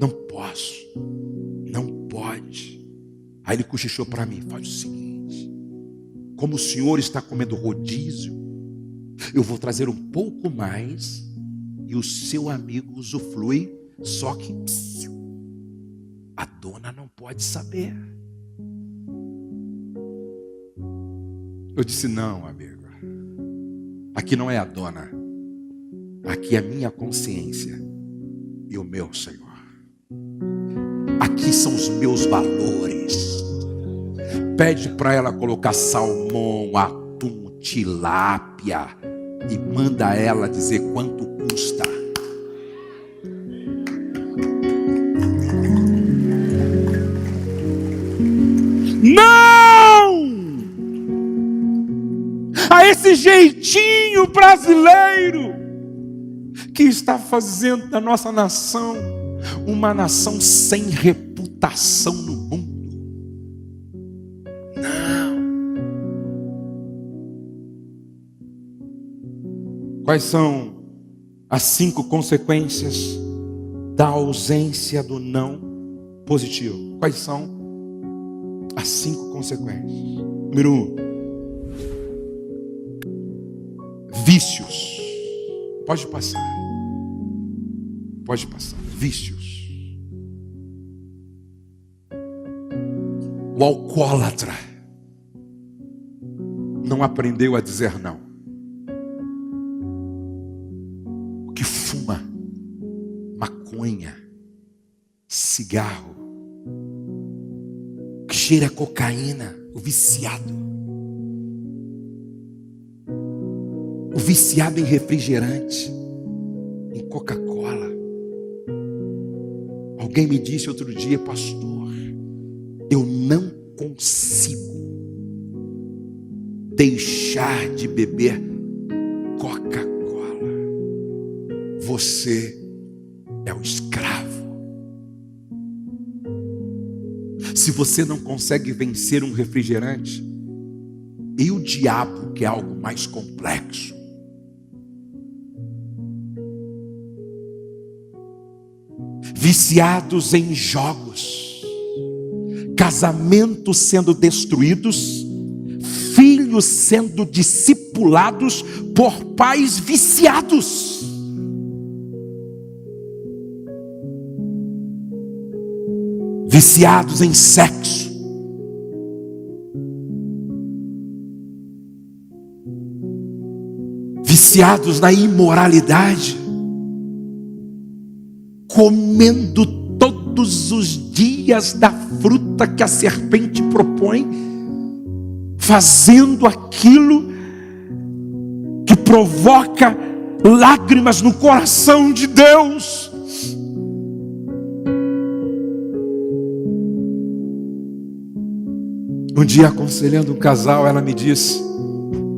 não posso, não pode. Aí ele cochichou para mim: faz o seguinte, como o senhor está comendo rodízio, eu vou trazer um pouco mais e o seu amigo usufrui, só que a dona não pode saber. Eu disse: não, amigo, aqui não é a dona, aqui é a minha consciência e o meu Senhor. aqui são os meus valores. Pede para ela colocar salmão, atum, tilápia e manda ela dizer quanto custa. Não! A esse jeitinho brasileiro que está fazendo da nossa nação uma nação sem reputação no mundo. Não. Quais são as 5 consequências da ausência do não positivo? Quais são as 5 consequências? Número 1, vícios. Pode passar. Pode passar. Vícios. O alcoólatra não aprendeu a dizer não. O que fuma maconha, cigarro, o que cheira cocaína, o viciado. O viciado em refrigerante, em Coca-Cola. Alguém me disse outro dia: pastor, eu não consigo deixar de beber Coca-Cola. Você é o escravo. Se você não consegue vencer um refrigerante, e o diabo, que é algo mais complexo, viciados em jogos, casamentos sendo destruídos, filhos sendo discipulados por pais viciados. Viciados em sexo, viciados na imoralidade, comendo todos os dias da fruta que a serpente propõe, fazendo aquilo que provoca lágrimas no coração de Deus. Um dia, aconselhando um casal, ela me disse: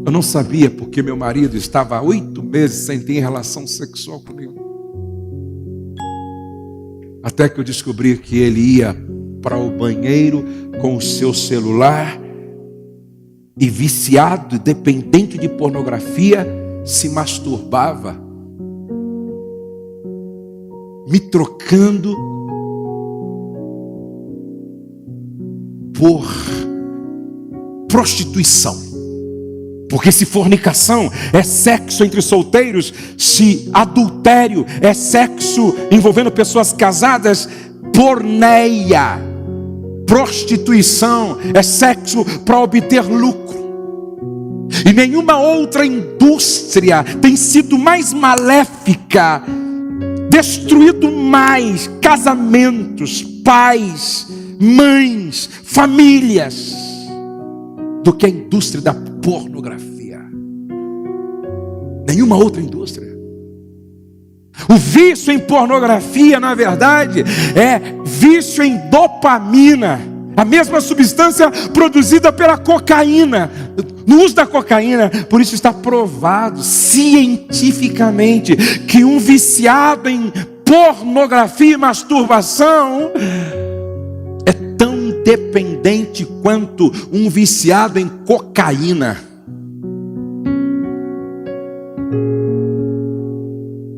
eu não sabia porque meu marido estava há 8 meses sem ter relação sexual comigo. Até que eu descobri que ele ia para o banheiro com o seu celular e, viciado, dependente de pornografia, se masturbava, me trocando por prostituição. Porque se fornicação é sexo entre solteiros, se adultério é sexo envolvendo pessoas casadas, porneia, prostituição é sexo para obter lucro. E nenhuma outra indústria tem sido mais maléfica, destruído mais casamentos, pais, mães, famílias, do que a indústria da pornografia. Nenhuma outra indústria. O vício em pornografia, na verdade, é vício em dopamina, a mesma substância produzida pela cocaína, no uso da cocaína. Por isso está provado cientificamente que um viciado em pornografia e masturbação é tão dependente quanto um viciado em cocaína.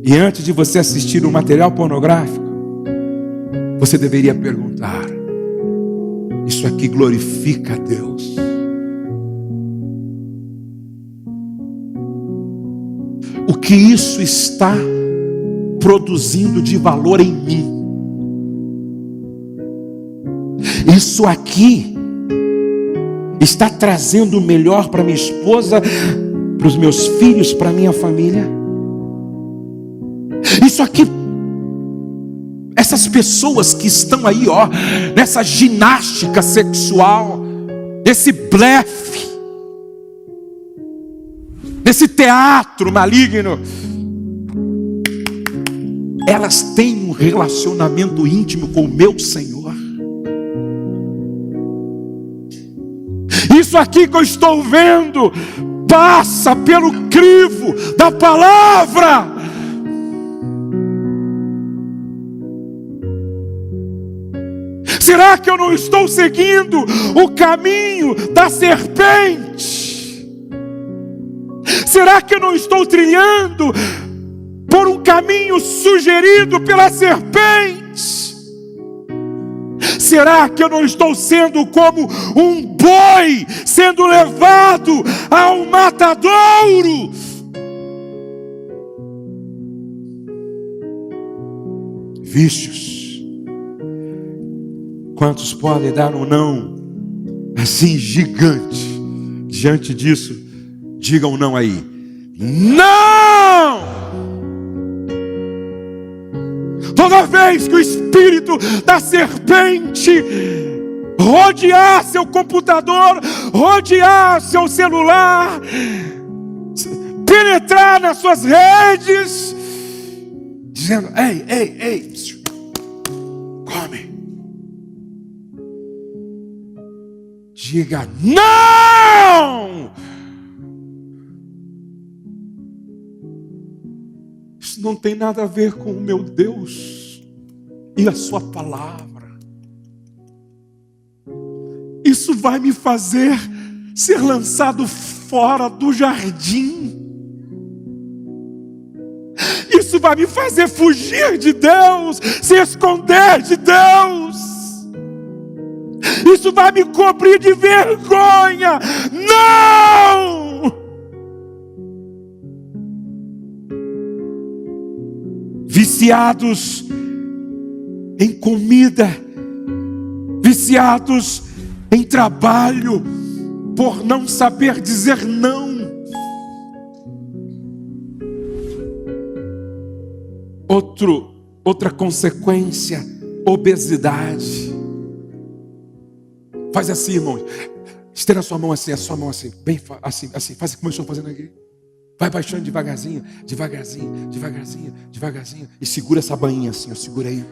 E antes de você assistir um material pornográfico, você deveria perguntar: isso aqui glorifica a Deus? O que isso está produzindo de valor em mim? Isso aqui está trazendo o melhor para minha esposa, para os meus filhos, para minha família? Isso aqui Essas pessoas que estão aí, ó, nessa ginástica sexual, nesse blefe, nesse teatro maligno, elas têm um relacionamento íntimo com o meu Senhor. Isso aqui que eu estou vendo passa pelo crivo da palavra. Será que eu não estou seguindo o caminho da serpente? Será que eu não estou trilhando por um caminho sugerido pela serpente? Será que eu não estou sendo como um boi sendo levado ao matadouro? Vícios. Quantos podem dar um não assim gigante? Diante disso, digam não aí. Não! Toda vez que o espírito da serpente rodear seu computador, rodear seu celular, penetrar nas suas redes, dizendo: ei, come. Diga não! Isso não tem nada a ver com o meu Deus e a sua palavra. Isso vai me fazer ser lançado fora do jardim. Isso vai me fazer fugir de Deus, se esconder de Deus. Isso vai me cobrir de vergonha. Não! Viciados em comida, viciados em trabalho, por não saber dizer não. Outra consequência, obesidade. Faz assim, irmão. Estenda a sua mão assim, bem assim, faz como eu estou fazendo aqui. Vai baixando devagarzinho, e segura essa bainha assim, ó, segura aí.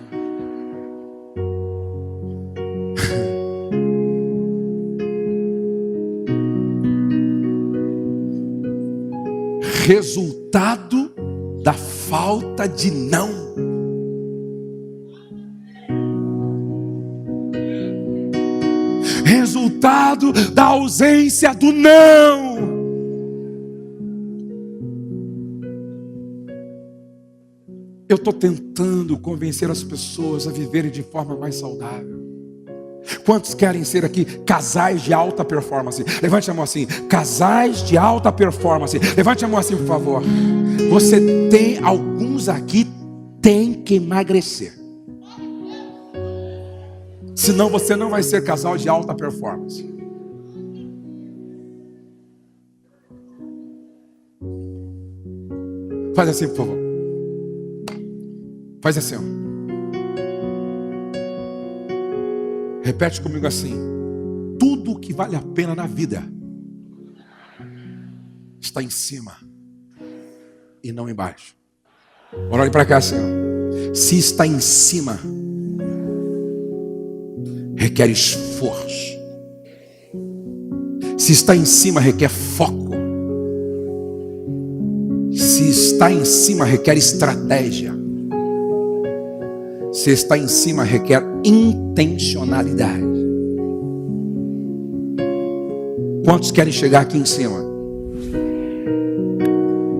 Resultado da falta de não. Resultado da ausência do não. Eu estou tentando convencer as pessoas a viverem de forma mais saudável. Quantos querem ser aqui casais de alta performance? Levante a mão assim, casais de alta performance. Levante a mão assim, por favor. Você tem, alguns aqui tem que emagrecer. Senão você não vai ser casal de alta performance. Faz assim, por favor. Faz assim, ó. Repete comigo assim: tudo que vale a pena na vida está em cima e não embaixo. Olha para cá assim, ó. Se está em cima, requer esforço. Se está em cima, requer foco. Se está em cima, requer estratégia. Se está em cima, requer intencionalidade. Quantos querem chegar aqui em cima?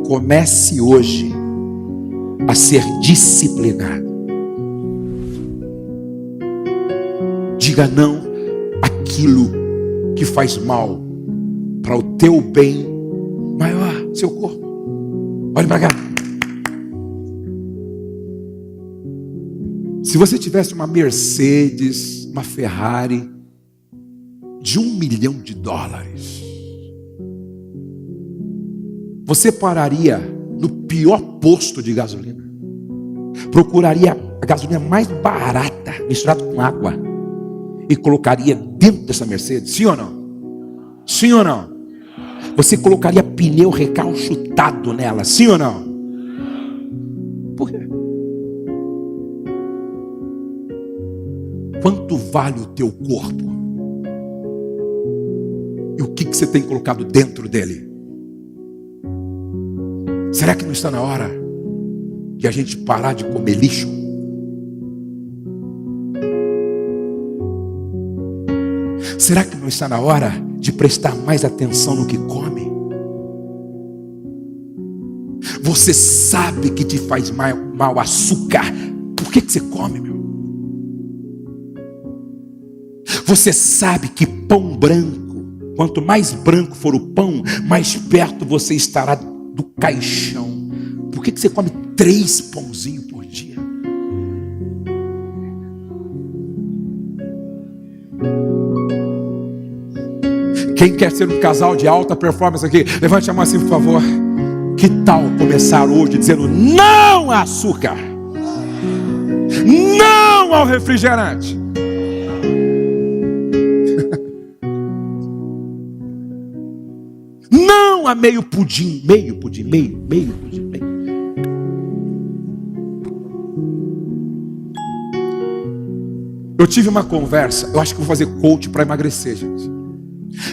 Comece hoje a ser disciplinado. Diga não àquilo que faz mal para o teu bem maior, seu corpo. Olhe para cá. Se você tivesse uma Mercedes, uma Ferrari de $1 milhão, você pararia no pior posto de gasolina, procuraria a gasolina mais barata, misturada com água, e colocaria dentro dessa Mercedes? Sim ou não? Sim ou não? Você colocaria pneu recalchutado nela? Sim ou não? Por quê? Quanto vale o teu corpo? E o que você tem colocado dentro dele? Será que não está na hora de a gente parar de comer lixo? Será que não está na hora de prestar mais atenção no que come? Você sabe que te faz mal açúcar. Por que você come, meu? Você sabe que pão branco, quanto mais branco for o pão, mais perto você estará do caixão. Por que você come 3 pãozinhos por dia? Quem quer ser um casal de alta performance aqui? Levante a mão assim, por favor. Que tal começar hoje dizendo não a açúcar? Não ao refrigerante. Não a meio pudim. Meio pudim. Eu tive uma conversa. Eu acho que vou fazer coach para emagrecer, gente.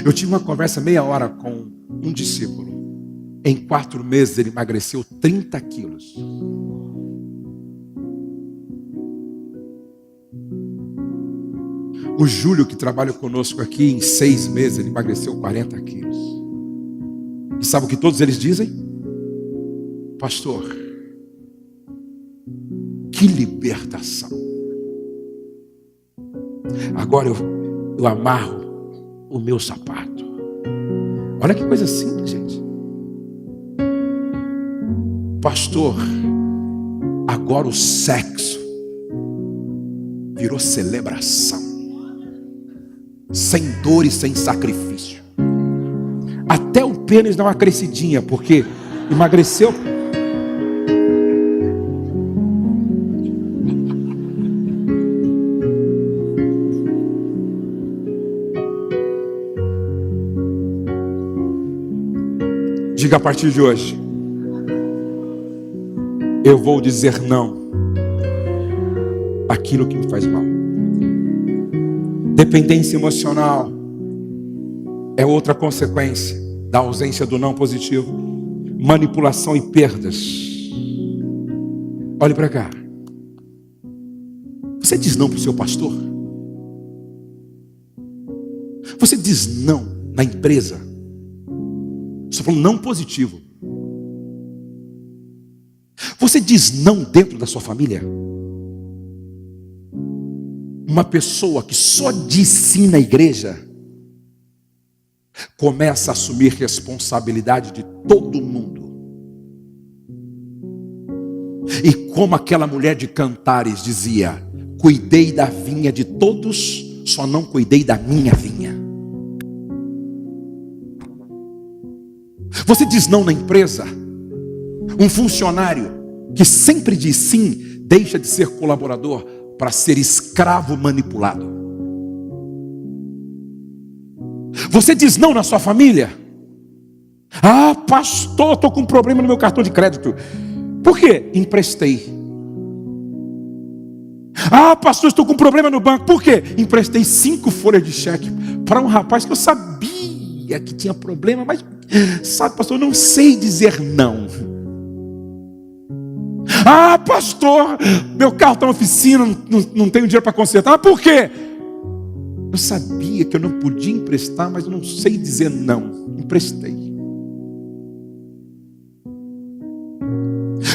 Eu tive uma conversa meia hora com um discípulo. Em 4 meses ele emagreceu 30 quilos. O Júlio, que trabalha conosco aqui, em 6 meses ele emagreceu 40 quilos. E sabe o que todos eles dizem? Pastor, que libertação. Agora eu amarro o meu sapato. Olha que coisa simples, gente. Pastor, agora o sexo virou celebração, sem dor e sem sacrifício. Até o pênis dá uma crescidinha, porque emagreceu. Diga a partir de hoje: eu vou dizer não àquilo que me faz mal. Dependência emocional é outra consequência da ausência do não positivo. Manipulação e perdas. Olhe para cá. Você diz não para o seu pastor? Você diz não na empresa? Estou falando não positivo. Você diz não dentro da sua família? Uma pessoa que só diz sim na igreja começa a assumir responsabilidade de todo mundo. E como aquela mulher de Cantares dizia: cuidei da vinha de todos, só não cuidei da minha vinha. Você diz não na empresa? Um funcionário que sempre diz sim, deixa de ser colaborador para ser escravo manipulado. Você diz não na sua família? Ah, pastor, estou com um problema no meu cartão de crédito. Por quê? Emprestei. Ah, pastor, estou com um problema no banco. Por quê? Emprestei 5 folhas de cheque para um rapaz que eu sabia que tinha problema, mas sabe, pastor, eu não sei dizer não. Ah, pastor, meu carro está na oficina, não tenho dinheiro para consertar. Ah, por quê? Eu sabia que eu não podia emprestar, mas eu não sei dizer não. Emprestei.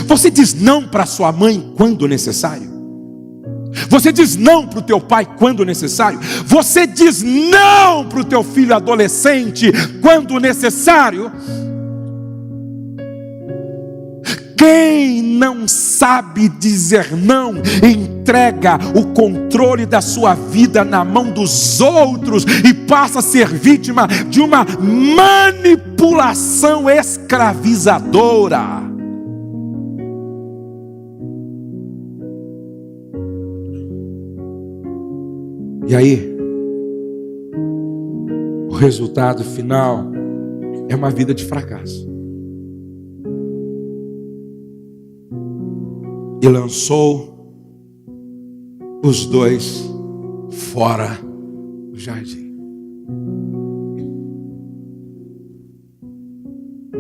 Você diz não para sua mãe quando necessário? Você diz não para o teu pai quando necessário? Você diz não para o teu filho adolescente quando necessário? Quem não sabe dizer não, entrega o controle da sua vida na mão dos outros e passa a ser vítima de uma manipulação escravizadora. E aí, o resultado final é uma vida de fracasso. E lançou os dois fora do jardim.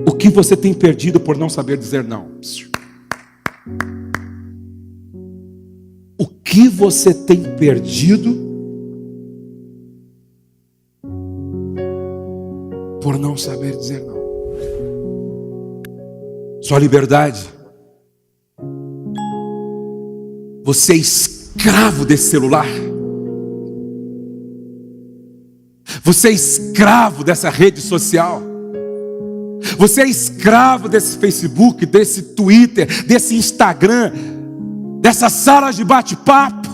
O que você tem perdido por não saber dizer não? O que você tem perdido por não saber dizer não? Sua liberdade. Você é escravo desse celular. Você é escravo dessa rede social. Você é escravo desse Facebook, desse Twitter, desse Instagram, dessas salas de bate-papo,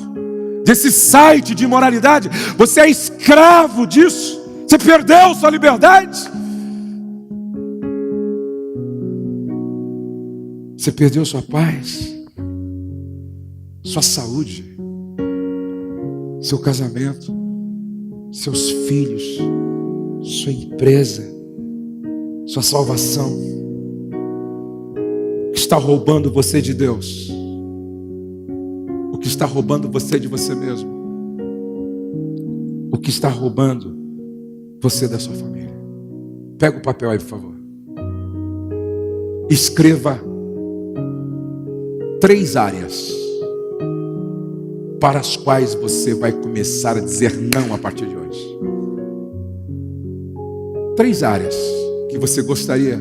desse site de imoralidade. Você é escravo disso. Você perdeu sua liberdade. Você perdeu sua paz, sua saúde, seu casamento, seus filhos, sua empresa, sua salvação. O que está roubando você de Deus? O que está roubando você de você mesmo? O que está roubando você da sua família? Pega o papel aí, por favor. Escreva 3 áreas para as quais você vai começar a dizer não a partir de hoje. 3 áreas que você gostaria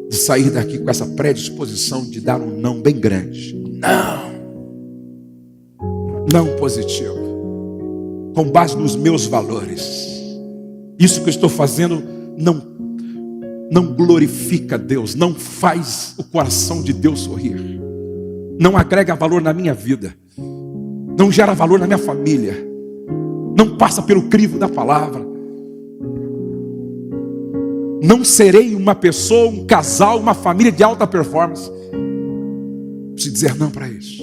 de sair daqui com essa predisposição de dar um não bem grande. Não positivo, com base nos meus valores. Isso que eu estou fazendo não glorifica Deus, não faz o coração de Deus sorrir, não agrega valor na minha vida, não gera valor na minha família, não passa pelo crivo da palavra. Não serei uma pessoa, um casal, uma família de alta performance. Preciso dizer não para isso.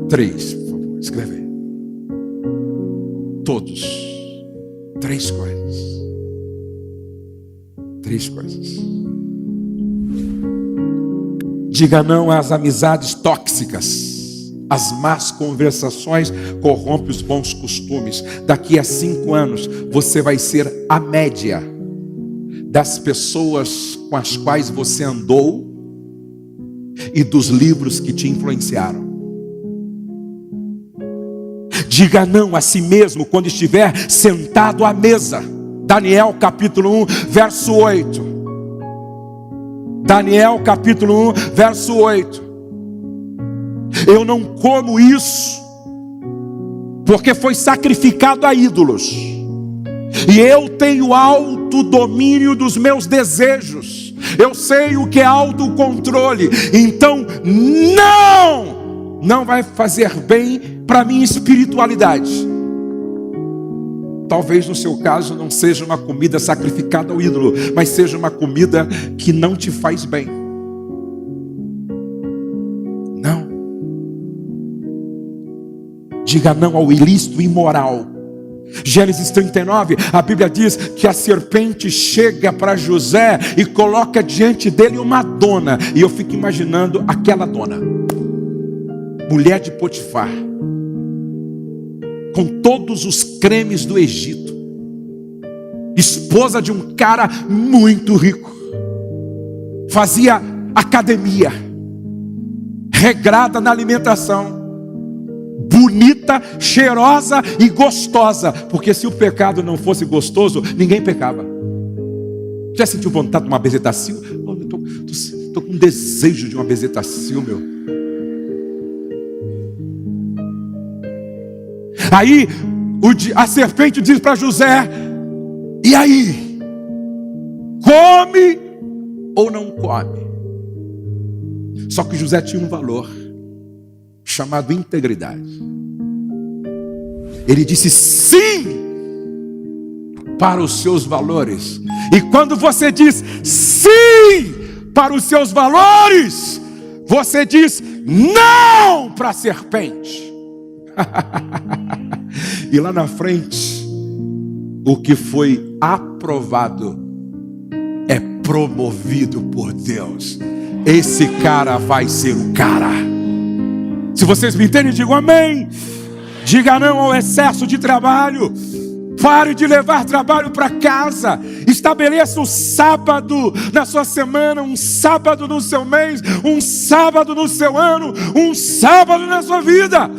3, por favor, escreve aí. Todos. 3 coisas. 3 coisas. Diga não às amizades tóxicas. As más conversações corrompem os bons costumes. Daqui a 5 anos, você vai ser a média das pessoas com as quais você andou e dos livros que te influenciaram. Diga não a si mesmo quando estiver sentado à mesa. Daniel capítulo 1, verso 8. Daniel capítulo 1, verso 8. Eu não como isso, porque foi sacrificado a ídolos. E eu tenho alto domínio dos meus desejos. Eu sei o que é autocontrole. Então não vai fazer bem para a minha espiritualidade. Talvez no seu caso não seja uma comida sacrificada ao ídolo, mas seja uma comida que não te faz bem. Não. Diga não ao ilícito imoral. Gênesis 39, a Bíblia diz que a serpente chega para José e coloca diante dele uma dona. E eu fico imaginando aquela dona, mulher de Potifar, com todos os cremes do Egito, esposa de um cara muito rico, fazia academia, regrada na alimentação, bonita, cheirosa e gostosa, porque se o pecado não fosse gostoso, ninguém pecava. Já sentiu vontade de uma bezetacil? Estou com desejo de uma bezetacil, meu. Aí a serpente diz para José: e aí? Come ou não come? Só que José tinha um valor chamado integridade. Ele disse sim para os seus valores. E quando você diz sim para os seus valores, você diz não para a serpente. E lá na frente, o que foi aprovado é promovido por Deus. Esse cara vai ser o cara. Se vocês me entendem, digam amém. Diga não ao excesso de trabalho. Pare de levar trabalho para casa. Estabeleça um sábado na sua semana, um sábado no seu mês, um sábado no seu ano, um sábado na sua vida.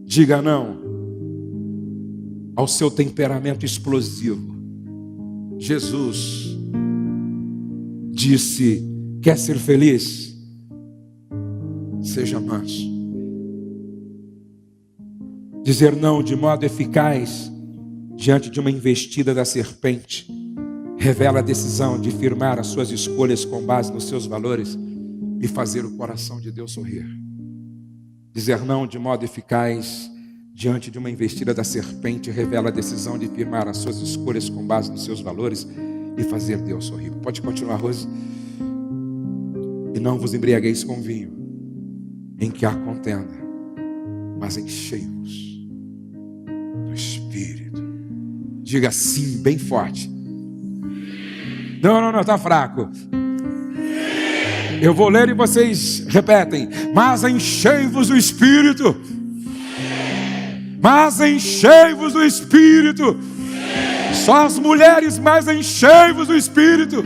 Diga não ao seu temperamento explosivo. Jesus disse: quer ser feliz? Seja manso. Dizer não de modo eficaz diante de uma investida da serpente revela a decisão de firmar as suas escolhas com base nos seus valores e fazer o coração de Deus sorrir. Dizer não de modo eficaz diante de uma investida da serpente revela a decisão de firmar as suas escolhas com base nos seus valores e fazer Deus sorrir. Pode continuar, Rose. E não vos embriagueis com vinho, em que há contenda, mas enchei-vos do Espírito. Diga sim, bem forte. Não, está fraco. Eu vou ler e vocês repetem. Mas enchei-vos do Espírito. Mas enchei-vos do Espírito. Só as mulheres, mas enchei-vos do Espírito.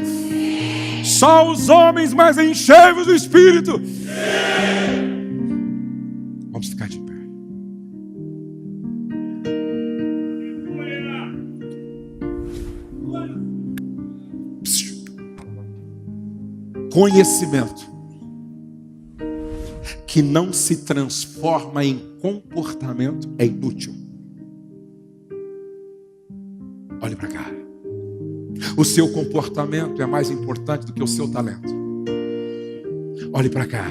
Só os homens, mas enchei-vos do Espírito. Vamos ficar de pé. Conhecimento que não se transforma em comportamento é inútil. Olhe para cá. O seu comportamento é mais importante do que o seu talento. Olhe para cá.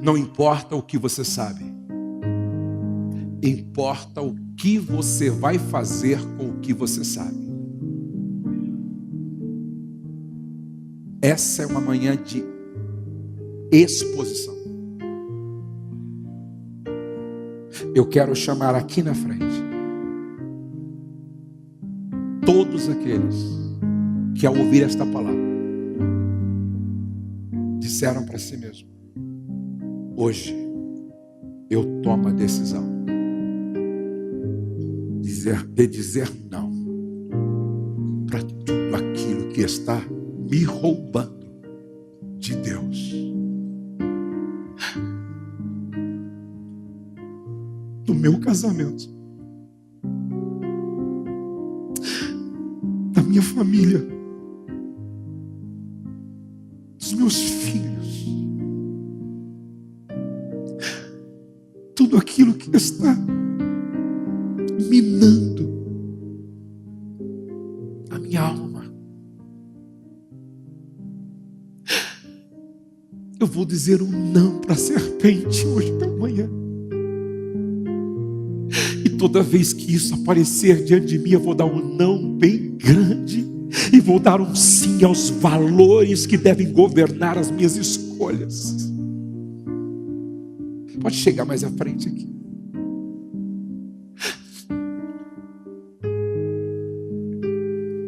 Não importa o que você sabe, importa o que você vai fazer com o que você sabe. Essa é uma manhã de exposição. Eu quero chamar aqui na frente todos aqueles que, ao ouvir esta palavra, disseram para si mesmo: hoje eu tomo a decisão de dizer não para tudo aquilo que está me roubando de Deus. Do meu casamento, da minha família, dos meus filhos, tudo aquilo que está minando a minha alma. Eu vou dizer um não para a serpente hoje pela manhã. E toda vez que isso aparecer diante de mim, eu vou dar um não bem grande. E vou dar um sim aos valores que devem governar as minhas escolhas. Pode chegar mais à frente aqui.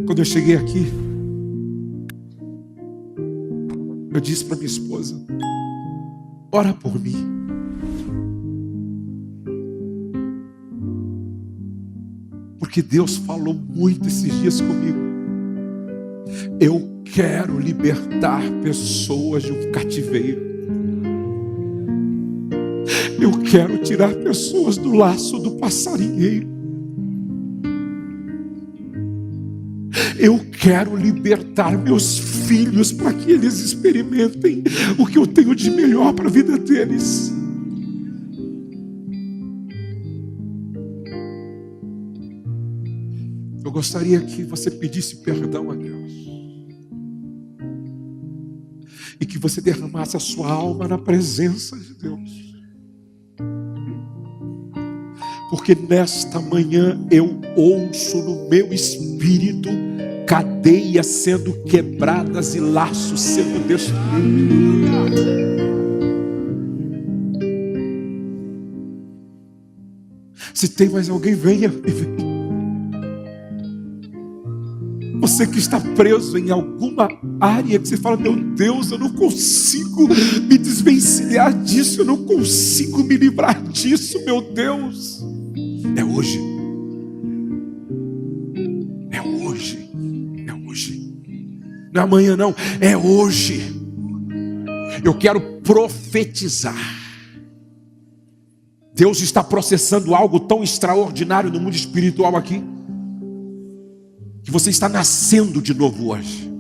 Quando eu cheguei aqui, eu disse para minha esposa: ora por mim. Porque Deus falou muito esses dias comigo. Eu quero libertar pessoas de um cativeiro. Eu quero tirar pessoas do laço do passarinheiro. Eu quero libertar meus filhos para que eles experimentem o que eu tenho de melhor para a vida deles. Eu gostaria que você pedisse perdão a Deus e que você derramasse a sua alma na presença de Deus. Porque nesta manhã eu ouço no meu espírito cadeias sendo quebradas e laços sendo destruídos. Se tem mais alguém, venha e venha. Você que está preso em alguma área, que você fala, meu Deus, eu não consigo me desvencilhar disso, eu não consigo me livrar disso, meu Deus. É hoje. É hoje. É hoje. Não é amanhã não, é hoje. Eu quero profetizar. Deus está processando algo tão extraordinário no mundo espiritual aqui, que você está nascendo de novo hoje.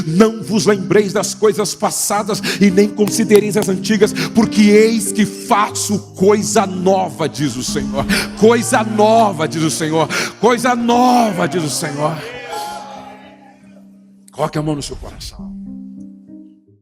Não vos lembreis das coisas passadas e nem considereis as antigas, porque eis que faço coisa nova, diz o Senhor. Coisa nova, diz o Senhor. Coisa nova, diz o Senhor. Coloque a mão no seu coração.